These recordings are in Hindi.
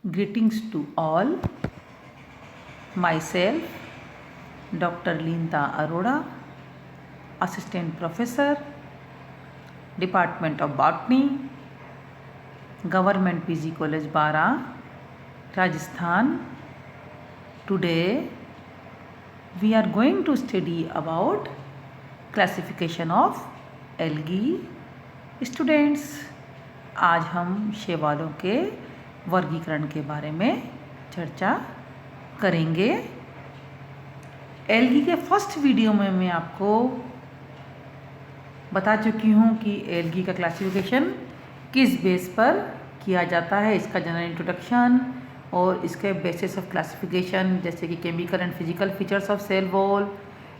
Greetings to all. Myself, Dr. Linda Arora, Assistant Professor, Department of Botany, Government PG College Bara, Rajasthan. Today, we are going to study about classification of algae. Students, आज हम शैवालों के वर्गीकरण के बारे में चर्चा करेंगे। एल्गी के फर्स्ट वीडियो में मैं आपको बता चुकी हूँ कि एल्गी का क्लासिफिकेशन किस बेस पर किया जाता है, इसका जनरल इंट्रोडक्शन और इसके बेसिस ऑफ क्लासिफिकेशन जैसे कि chemical and physical features of cell wall,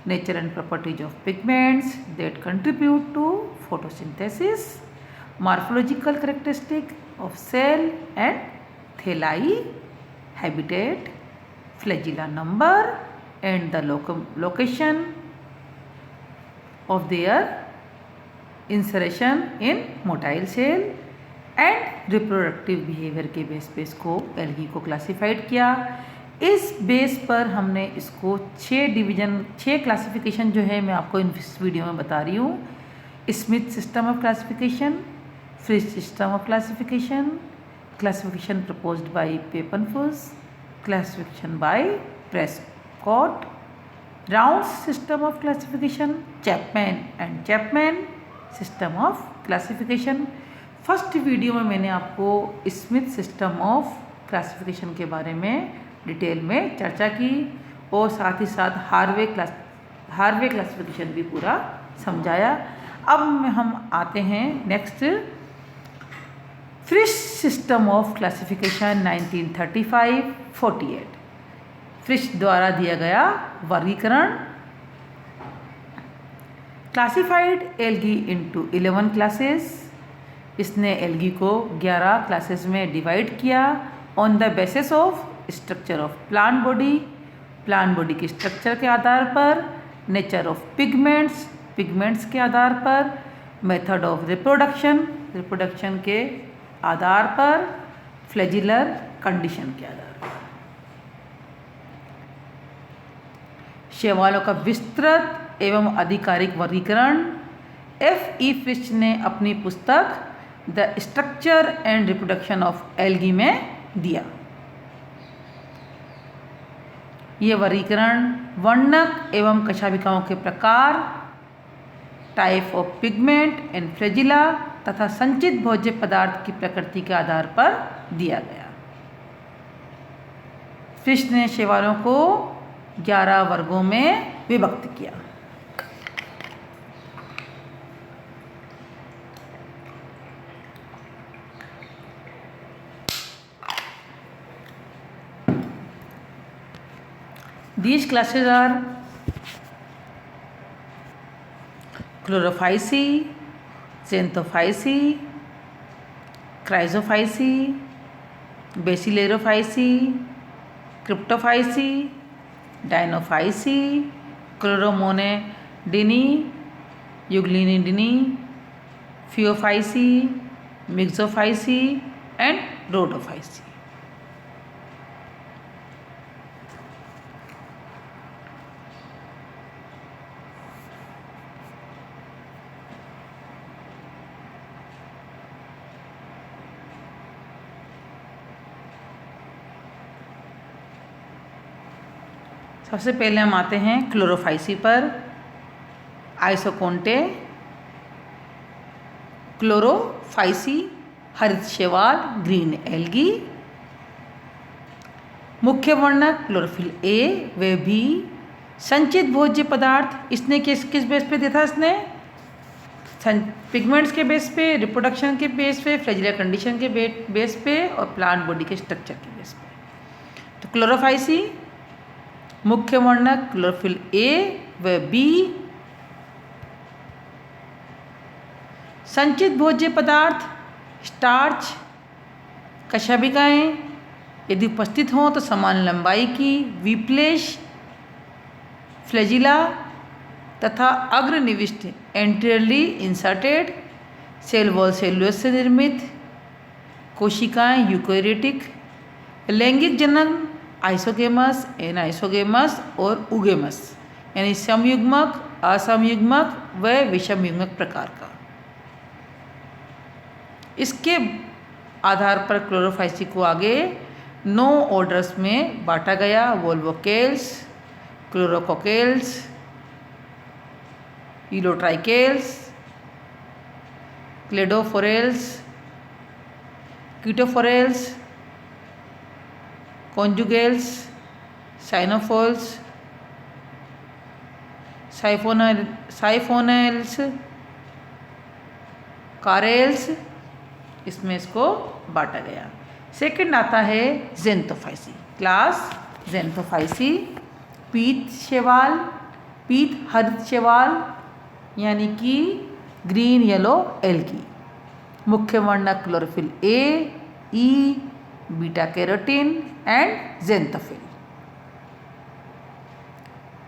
nature and properties of pigments that contribute to photosynthesis, morphological characteristic of cell and thalli, habitat, flagella number and the location of their insertion in motile cell and reproductive behavior के बेस पे इसको एल्गी को क्लासिफाइड किया। इस बेस पर हमने इसको 6 क्लासिफिकेशन जो है मैं आपको इस वीडियो में बता रही हूँ। Smith system of classification, Frisch system of classification, classification proposed by Papenfuss, classification by Prescott, Round system of classification, Chapman and Chapman system of classification। First video में मैंने आपको स्मिथ सिस्टम ऑफ क्लासिफिकेशन के बारे में डिटेल में चर्चा की और साथ ही साथ हार्वे क्लासिफिकेशन भी पूरा समझाया। अब हम आते हैं नेक्स्ट फ्रिश सिस्टम ऑफ क्लासिफिकेशन 1935-48। फ्रिश द्वारा दिया गया वर्गीकरण। Classified algae into 11 classes. इसने एल्गी को 11 क्लासेस में डिवाइड किया on the basis of structure of plant body की स्ट्रक्चर के आधार पर, नेचर ऑफ पिगमेंट्स के आधार पर, मेथड ऑफ रिप्रोडक्शन के आधार पर, फ्लैजिलर कंडीशन के आधार पर। शैवालों का विस्तृत एवं आधिकारिक वर्गीकरण F.E. फ्रिश ने अपनी पुस्तक the structure and reproduction of algae में दिया। ये वर्गीकरण वर्णक एवं कशाभिकाओं के प्रकार, type of pigment and flagella तथा संचित भोज्य पदार्थ की प्रकृति के आधार पर दिया गया। फ्रिश ने शैवालों को 11 वर्गों में विभक्त किया। These classes are Chlorophyceae, Xanthophyceae, Chrysophyceae, Basilarophyceae, Cryptophyceae, Dinophyceae, Chloromonidinae, Euglenidae, Phaeophyceae, Mixophyceae and Rhodophyceae। सबसे पहले हम आते हैं क्लोरोफाइसी पर। आइसोकोन्टे क्लोरोफाइसी हरित शैवाल, ग्रीन एल्गी। मुख्य वर्णक क्लोरोफिल ए व बी। संचित भोज्य पदार्थ इसने किस बेस पे दिया था? इसने पिगमेंट्स के बेस पे, रिप्रोडक्शन के बेस पे, फ्लैजिलर कंडीशन के बेस पे और प्लांट बॉडी के स्ट्रक्चर के बेस पे। तो क्लोरोफाइसी मुख्य वर्णक क्लोरोफिल ए व बी। संचित भोज्य पदार्थ स्टार्च, कशाभिकाएँ यदि उपस्थित हों तो समान लंबाई की, वीप्लेश, फ्लैजिला तथा अग्रनिविष्ट anteriorly inserted, cell wall cellulose से निर्मित, कोशिकाएं यूकैरियोटिक, लैंगिक जनन आइसोगेमस, एनाइसोगेमस और उगेमस यानी समयुग्मक, असमयुग्मक व विषमयुग्मक प्रकार का। इसके आधार पर क्लोरोफाइसी को आगे 9 ऑर्डर्स में बांटा गया। वोल्वोकेल्स, क्लोरोकोकेल्स, इलोट्राइकेल्स, क्लेडोफोरेल्स, कीटोफोरेल्स, कॉन्जुगेल्स, साइनोफोल्स, साइफोनेल्स, कारेल्स, इसमें इसको बांटा गया। सेकंड आता है ज़ेंथोफाइसी क्लास। ज़ेंथोफाइसी पीत शैवाल, पीत हरित शैवाल यानी कि ग्रीन येलो एल्गी। मुख्य वर्णक chlorophyll A, E, beta carotene and xanthophyll.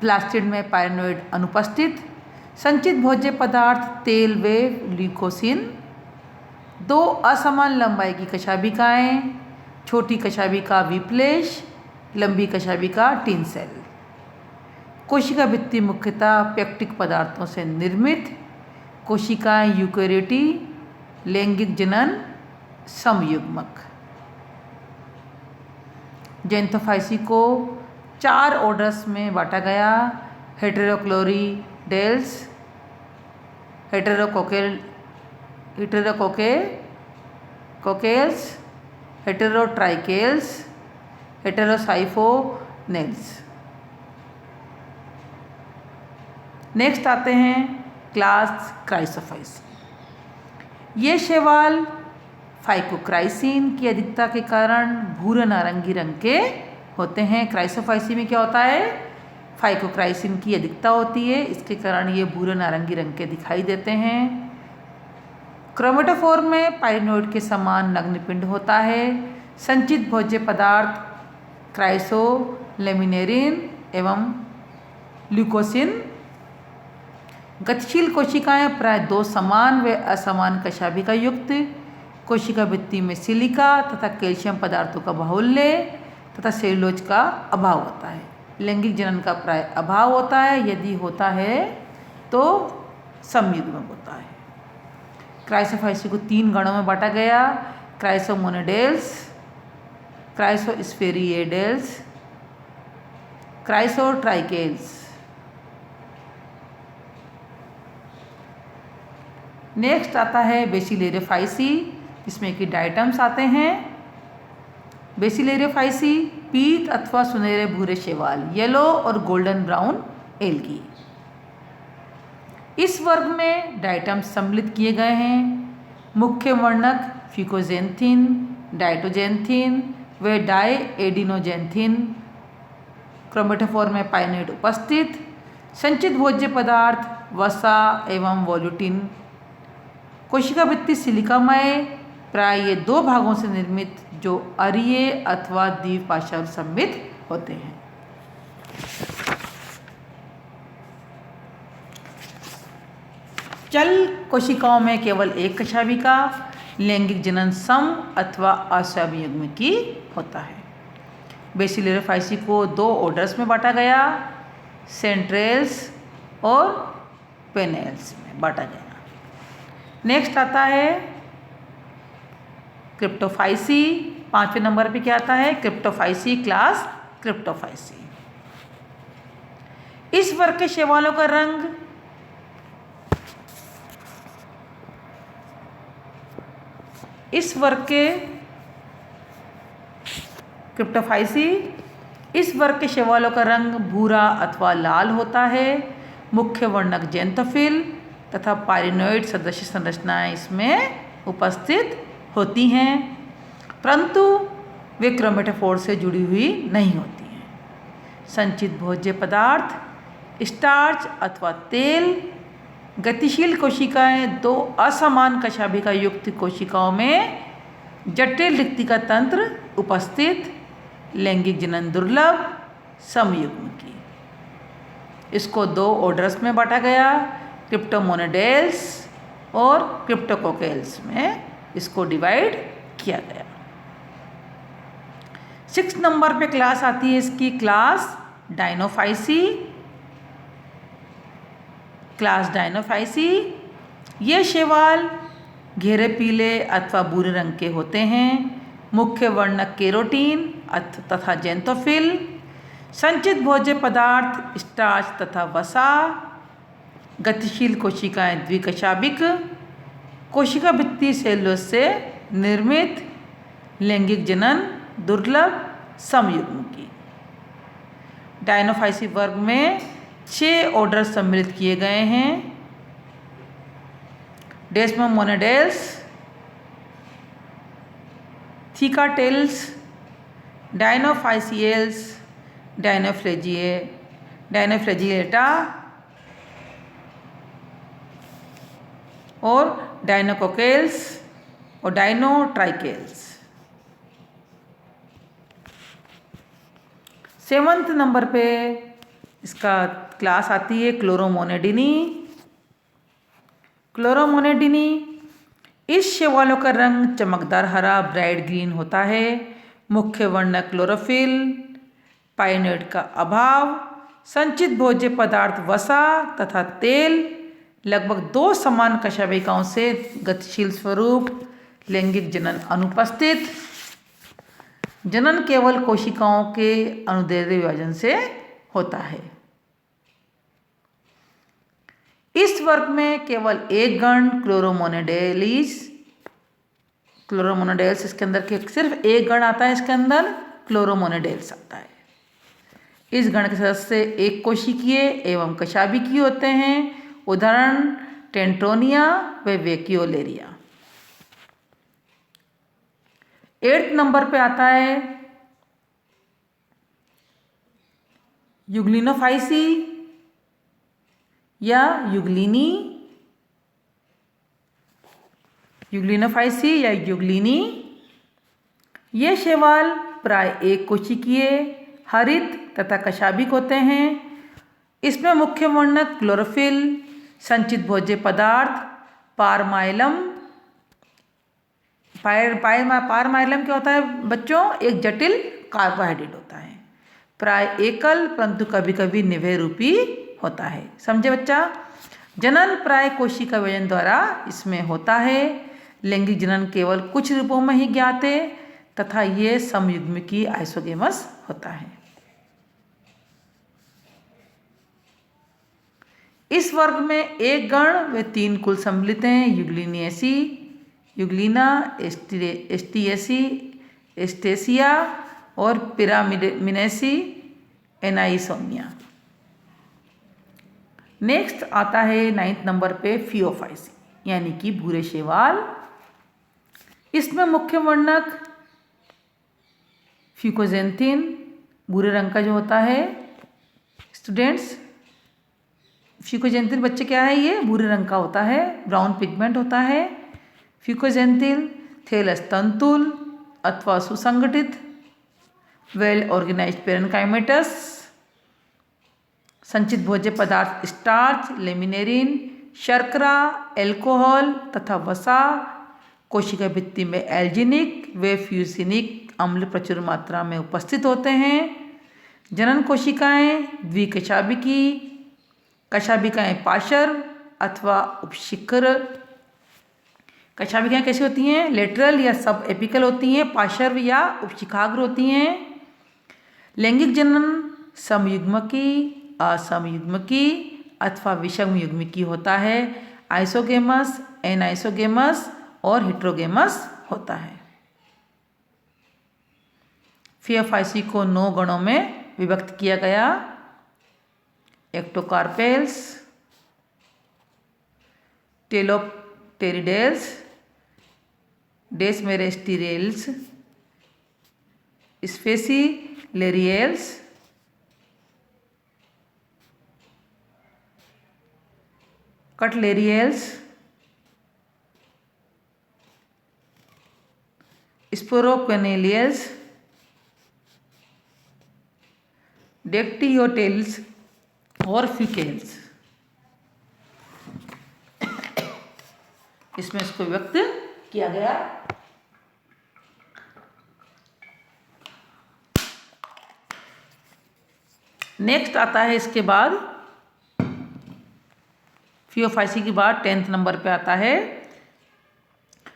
Plastid में पाइरेनोइड अनुपस्थित। संचित भोज्य पदार्थ तेल व ल्यूकोसिन। 2 असमान लंबाई की कशाभिकाएँ, छोटी कशाभिका विप्लेश, लंबी कशाभिका टिन सेल। कोशिका भित्ति मुख्यतः पेक्टिक पदार्थों से निर्मित। कोशिकाएं यूकेरियोटी, लैंगिक जनन समयुग्मक। ज़ेंथोफाइसी को 4 ऑर्डर्स में बांटा गया। हेटेरोक्लोरीडेल्स, हेटेरोकोकेल्स, हेटेरोट्राइकेल्स, हेटेरोसाइफोनेल्स। नेक्स्ट आते हैं क्लास क्राइसोफाइसी। ये शैवाल फाइकोक्राइसिन की अधिकता के कारण भूरे नारंगी रंग के होते हैं। क्राइसोफाइसी में क्या होता है? फाइकोक्राइसिन की अधिकता होती है, इसके कारण ये भूरे नारंगी रंग के दिखाई देते हैं। क्रोमेटोफोर में पाइरेनोइड के समान नग्न पिंड होता है। संचित भोज्य पदार्थ क्राइसोलेमिनेरिन एवं ल्यूकोसिन। गतिशील कोशिकाएं प्राय 2 समान व असमान कशाभिका युक्त। कोशिका भित्ति में सिलिका तथा कैल्शियम पदार्थों का बाहुल्य तथा सेलुलोज का अभाव होता है। लैंगिक जनन का प्राय अभाव होता है, यदि होता है तो समयुग्मक होता है। क्राइसोफाइसी को 3 गणों में बांटा गया। क्राइसोमोनेडेल्स, क्राइसोस्फेरिएडेल्स, क्राइसोट्राइकेल्स। नेक्स्ट आता है बेसिलेरियोफाइसी, जिसमें कि डायटम्स आते हैं। बेसिलेरियोफाइसी पीत अथवा सुनहरे भूरे शैवाल, येलो और गोल्डन ब्राउन एल्गी। इस वर्ग में डायटम्स सम्मिलित किए गए हैं। मुख्य वर्णक फिकोजेंथिन, डाइटोजेंथिन व डाइएडिनोजेंथिन। क्रोमेटोफोर में पाइरेनोइड उपस्थित। संचित भोज्य पदार्थ वसा एवं वोल्यूटिन। कोशिका भित्ति सिलिकामय, प्राय ये 2 भागों से निर्मित जो अरीय अथवा द्विपार्श्व सममित होते हैं। चल कोशिकाओं में केवल एक कशाभिका लैंगिक जनन सम अथवा असमयुग्म की होता है। बेसिलेरियोफाइसी को 2 ऑर्डर्स में बांटा गया। सेंट्रेल्स और पेनेल्स में बांटा गया। नेक्स्ट आता है क्रिप्टोफाइसी। 5वें नंबर पे क्या आता है? क्रिप्टोफाइसी क्लास क्रिप्टोफाइसी। इस वर्ग के शैवालों का रंग इस वर्ग के शैवालों का रंग भूरा अथवा लाल होता है। मुख्य वर्णक ज़ेंथोफिल तथा पाइरेनोइड सदृश संरचनाएं इसमें उपस्थित होती हैं, परंतु वे क्रोमेटोफोर से जुड़ी हुई नहीं होती हैं। संचित भोज्य पदार्थ स्टार्च अथवा तेल। गतिशील कोशिकाएं 2 असमान कशाभिका युक्त कोशिकाओं में जटिल रिक्तिका तंत्र उपस्थित। लैंगिक जनन दुर्लभ समयुग्म की। इसको 2 ऑर्डर्स में बांटा गया। क्रिप्टोमोनेडेल्स और क्रिप्टोकोकेल्स में इसको डिवाइड किया गया। 6 नंबर पे क्लास आती है इसकी क्लास डायनोफाइसी। क्लास डायनोफाइसी, ये शैवाल घेरे पीले अथवा भूरे रंग के होते हैं। मुख्य वर्णक केरोटीन तथा जेंथोफिल, संचित भोज्य पदार्थ स्टार्च तथा वसा, गतिशील कोशिकाएं द्विकशाभिक, कोशिका भित्ति सेलुलोज से निर्मित, लैंगिक जनन दुर्लभ, समयुग्मकी। डायनोफाइसी वर्ग में 6 ऑर्डर सम्मिलित किए गए हैं। डेस्मोमोनेडेल्स, थिकाटेल्स, डायनोफाइसियल्स, डायनोफ्लैजिएटा और डायनोकोकेल्स और डायनोट्राइकेल्स। 7th नंबर पे इसका क्लास आती है क्लोरोमोनेडिनी। क्लोरोमोनेडिनी, इस शैवालों का रंग चमकदार हरा ब्राइट ग्रीन होता है। मुख्य वर्णक क्लोरोफिल, पाइनेट का अभाव, संचित भोज्य पदार्थ वसा तथा तेल, लगभग 2 समान कशाभिकाओं से गतिशील स्वरूप, लैंगिक जनन अनुपस्थित, जनन केवल कोशिकाओं के अनुदैर्ध्य विभाजन से होता है। इस वर्ग में केवल एक गण क्लोरोमोनेडेल्स इसके अंदर के सिर्फ एक गण आता है, इसके अंदर क्लोरोमोनेडेल्स आता है। इस गण के सदस्य एक कोशिकीय एवं कशाभिकीय होते हैं। उदाहरण टेंटोनिया व वेकियोलेरिया। 8th नंबर पे आता है यूग्लिनोफाइसी या यूग्लिनी। ये शैवाल प्राय एक कोशिकीय, हरित तथा कशाभिक होते हैं। इसमें मुख्य वर्णक क्लोरोफिल, संचित भोज्य पदार्थ पारमाइलम। पारमाइलम क्या होता है बच्चों? एक जटिल कार्बोहाइड्रेट होता है, प्राय एकल परंतु कभी कभी निवय रूपी होता है। समझे बच्चा? जनन प्राय कोशिका विभाजन द्वारा इसमें होता है। लैंगिक जनन केवल कुछ रूपों में ही ज्ञात है तथा ये समयुग्मकी आइसोगेमस होता है। इस वर्ग में एक गण व 3 कुल सम्मिलित हैं। यूग्लिना, एस्टेसिया और पिरामिनेसी एनाइसोमिया। नेक्स्ट आता है 9th नंबर पे फियोफाइसी यानी कि भूरे शैवाल। इसमें मुख्य वर्णक फ्यूकोजेंथिन, भूरे रंग का जो होता है स्टूडेंट्स। फ्यूकोजेंथिन बच्चे क्या है? ये भूरे रंग का होता है, ब्राउन पिगमेंट होता है। फ्यूकोजेंथिन थैलस तंतुल अथवा सुसंगठित, वेल ऑर्गेनाइज्ड पेरेन्काइमेटस, संचित भोज्य पदार्थ स्टार्च, लेमिनेरिन, शर्करा, एल्कोहल तथा वसा, कोशिका भित्ति में एल्जिनिक व फ्यूसिनिक अम्ल प्रचुर मात्रा में उपस्थित होते हैं। जनन कोशिकाएं द्विकशाभिकी, कशाभिकाएं पार्श्व अथवा उपशिखर। कशाभिकाएं कैसी होती हैं? लेटरल या सब एपिकल होती हैं, पार्श्व या उपशिखाग्र होती हैं। लैंगिक जनन समयुग्मकी, असमयुग्मकी अथवा विषम युग्मकी होता है। आइसोगेमस, एनाइसोगेमस और हेट्रोगेमस होता है। फियोफाइसी को 9 गणों में विभक्त किया गया। एक्टोकार्पेल्स, टेलोप्टेरिडेल्स, डेसमेरेस्टिरेल्स, स्पेसिलेरियल्स, कटलेरियल्स, स्पोरोक्वेनेलियल्स, डेक्टियोटेल्स और फिकेल्स। इसमें इसको व्यक्त किया गया। नेक्स्ट आता है इसके बाद फियोफाइसी के बाद 10th नंबर पे आता है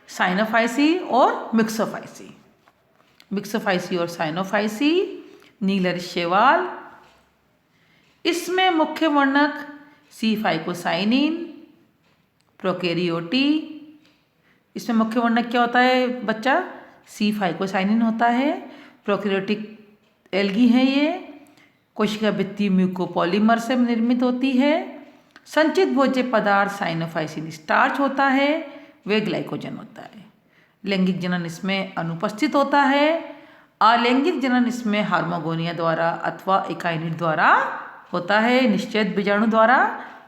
साइनोफाइसी और मिक्सोफाइसी। मिक्सोफाइसी और साइनोफाइसी, नीलर शैवाल। इसमें मुख्य वर्णक सी फाइकोसाइनिन, प्रोकैरियोटी। इसमें मुख्य वर्णक क्या होता है बच्चा? सी फाइकोसाइनिन होता है। प्रोकैरियोटिक एल्गी है ये। कोशिका भित्ति म्यूकोपॉलीमर से निर्मित होती है। संचित भोज्य पदार्थ साइनोफाइसिन स्टार्च होता है, वे ग्लाइकोजन होता है। लैंगिक जनन इसमें अनुपस्थित होता है। अलैंगिक जनन इसमें हार्मोगोनिया द्वारा अथवा एकाइनिड द्वारा होता है, निश्चयित बीजाणु द्वारा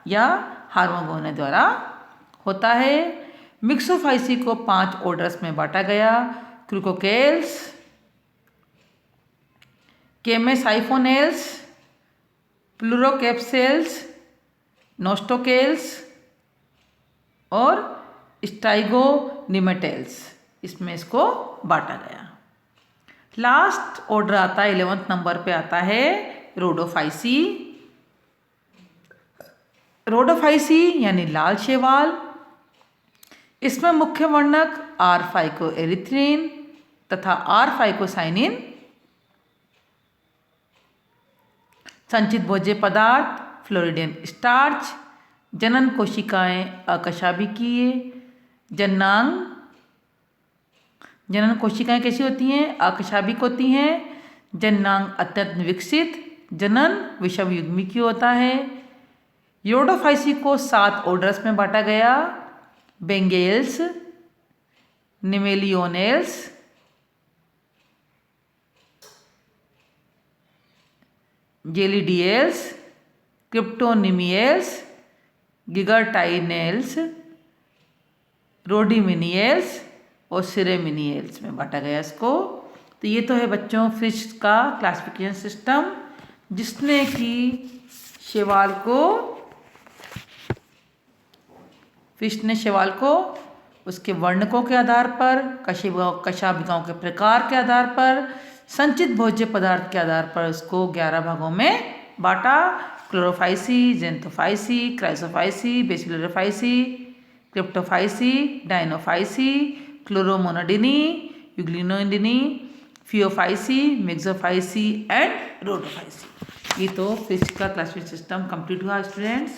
या हार्मोगोनिया द्वारा होता है। मिक्सोफाइसी को 5 ऑर्डर्स में बांटा गया: क्रूकोकेल्स, केमेसाइफोनेल्स, प्लूरोकैप्सेल्स, नोस्टोकेल्स और स्टाइगोनिमेटेल्स। इसमें इसको बांटा गया। लास्ट ऑर्डर आता है 11th नंबर पे आता है रोडोफाइसी। रोडोफाइसी यानी लाल शैवाल। इसमें मुख्य वर्णक आर फाइकोएरिथ्रिन तथा आर फाइकोसाइनिन। संचित भोज्य पदार्थ फ्लोरिडियन स्टार्च। जनन कोशिकाएं अकशाभिकीय। जननांग, जनन कोशिकाएं कैसी होती हैं? अकशाभिक होती हैं। जननांग अत्यंत विकसित। जनन विषम युग्मिकी होता है। रोडोफाइसी को 7 ऑर्डर्स में बांटा गया: बेंगेल्स, निमेलियोनेल्स, जेलिडियल्स, क्रिप्टोनिमियल्स, गिगाटाइनेल्स, रोडिमिनियल्स और सिरेमिनियल्स में बांटा गया इसको। तो ये तो है बच्चों फिश का क्लासिफिकेशन सिस्टम, जिसने कि शैवाल को उसके वर्णकों के आधार पर, कशाभिकाओं के प्रकार के आधार पर, संचित भोज्य पदार्थ के आधार पर उसको 11 भागों में बांटा: chlorophyceae, xanthophyceae, chrysophyceae, bacillariophyceae, cryptophyceae, dinophyceae, chloromonadineae, euglenineae, phaeophyceae, myxophyceae and rhodophyceae. ये तो फिश का क्लासिफिकेशन सिस्टम कंप्लीट हुआ स्टूडेंट्स।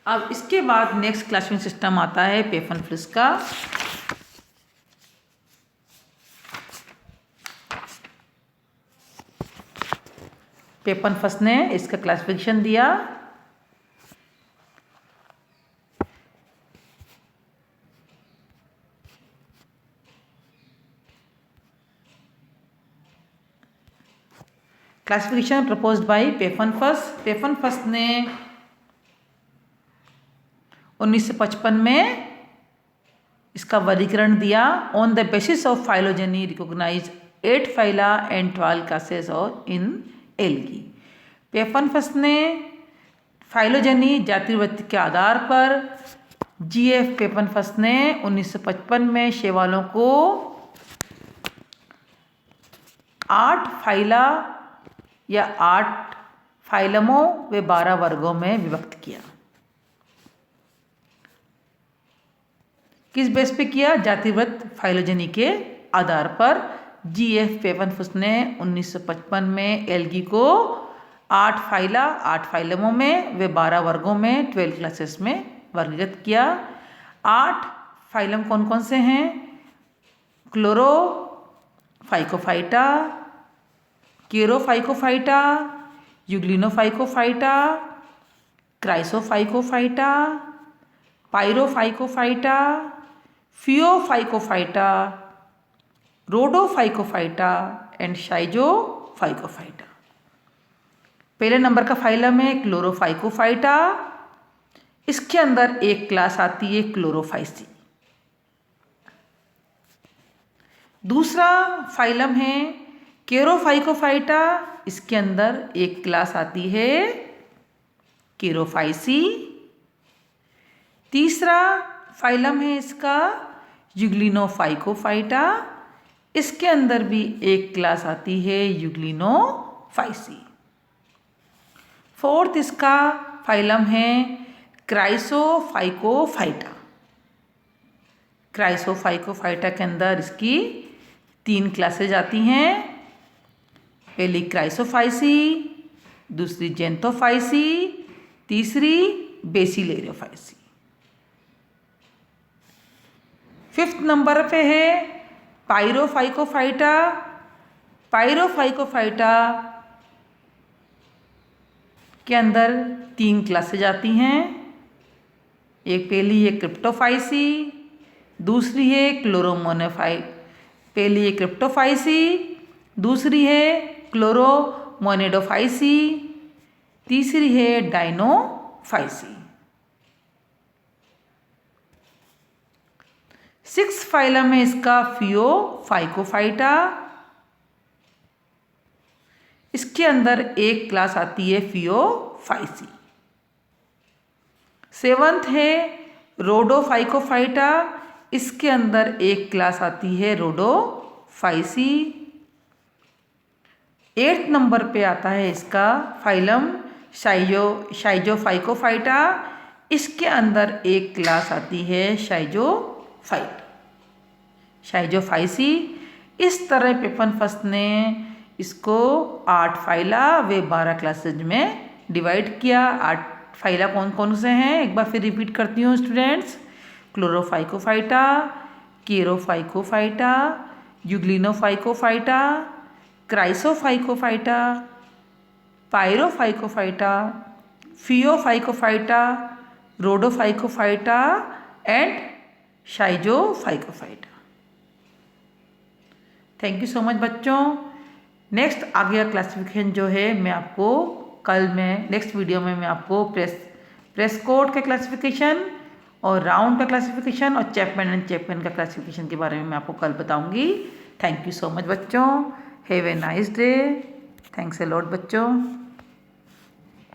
अब इसके बाद नेक्स्ट क्लासिफिकेशन सिस्टम आता है पेफन फिश का। पेपन फिश ने इसका क्लासिफिकेशन दिया। Classification proposed by Papenfuss. Papenfuss ने 1955 में इसका वर्गीकरण दिया। On the basis of phylogeny recognise 8 phyla and 12 classes और इन एल्गी। पेफन फिश ने फाइलोजेनी जातिवृत्ति के आधार पर जीएफ पेपन फिश ने 1955 में शैवालों को 8 फाइला या 8 फाइलमों व 12 वर्गों में विभक्त किया। किस बेस पे किया? जातिवृत्त फाइलोजेनी के आधार पर जीएफ पेपन फिश ने 1955 में एल्गी को 8 फाइला 8 फाइलमों में व 12 वर्गों में 12 क्लासेस में वर्गीकृत किया। 8 फाइलम कौन कौन से हैं? क्लोरोफाइकोफाइटा, केरोफाइकोफाइटा, यूग्लिनोफाइकोफाइटा, क्राइसोफाइकोफाइटा, पाइरोफाइकोफाइटा, फियोफाइकोफाइटा, रोडोफाइकोफाइटा एंड शाइजोफाइकोफाइटा। पहले नंबर का फाइलम है क्लोरोफाइकोफाइटा। इसके अंदर एक क्लास आती है क्लोरोफाइसी। दूसरा फाइलम है केरोफाइकोफाइटा। इसके अंदर एक क्लास आती है केरोफाइसी। तीसरा फाइलम है इसका यूग्लिनोफाइकोफाइटा। इसके अंदर भी एक क्लास आती है यूग्लिनोफाइसी। फोर्थ इसका फाइलम है क्राइसोफाइकोफाइटा। क्राइसोफाइकोफाइटा के अंदर इसकी 3 क्लासेज आती हैं। पहली क्राइसोफाइसी, दूसरी जेंथोफाइसी, तीसरी बेसिलेरियोफाइसी। 5th नंबर पे है पायरोफाइकोफाइटा। पायरोफाइकोफाइटा के अंदर 3 क्लासेज आती हैं। एक पहली है क्रिप्टोफाइसी, दूसरी है पहली है क्रिप्टोफाइसी, दूसरी है क्लोरोमोनेडोफाइसी, तीसरी है डाइनोफाइसी। 6th फाइलम है इसका फियोफाइकोफाइटा। इसके अंदर एक क्लास आती है फियोफाइसी। 7th है रोडोफाइकोफाइटा। इसके अंदर एक क्लास आती है रोडोफाइसी। 8th नंबर पे आता है इसका फाइलम शाइजोफाइकोफाइटा। इसके अंदर एक क्लास आती है शाइजोफाइसी। इस तरह पेपन फर्स्ट ने इसको 8 फाइला व 12 क्लासेज में डिवाइड किया। 8 फाइला कौन कौन से हैं एक बार फिर रिपीट करती हूँ students. Chlorophycophyta, charophycophyta, euglenophycophyta, chrysophycophyta, pyrrophycophyta, phaeophycophyta, rhodophycophyta and schizophycophyta. Thank you so much बच्चों। नेक्स्ट आगे का क्लासिफिकेशन जो है मैं आपको नेक्स्ट वीडियो में मैं आपको प्रेस कोड का क्लासिफिकेशन और राउंड का क्लासिफिकेशन और चैपमैन एंड चैपमैन का क्लासिफिकेशन के बारे में मैं आपको कल बताऊंगी। थैंक यू सो मच बच्चों। Have a nice day. Thanks a lot बच्चों।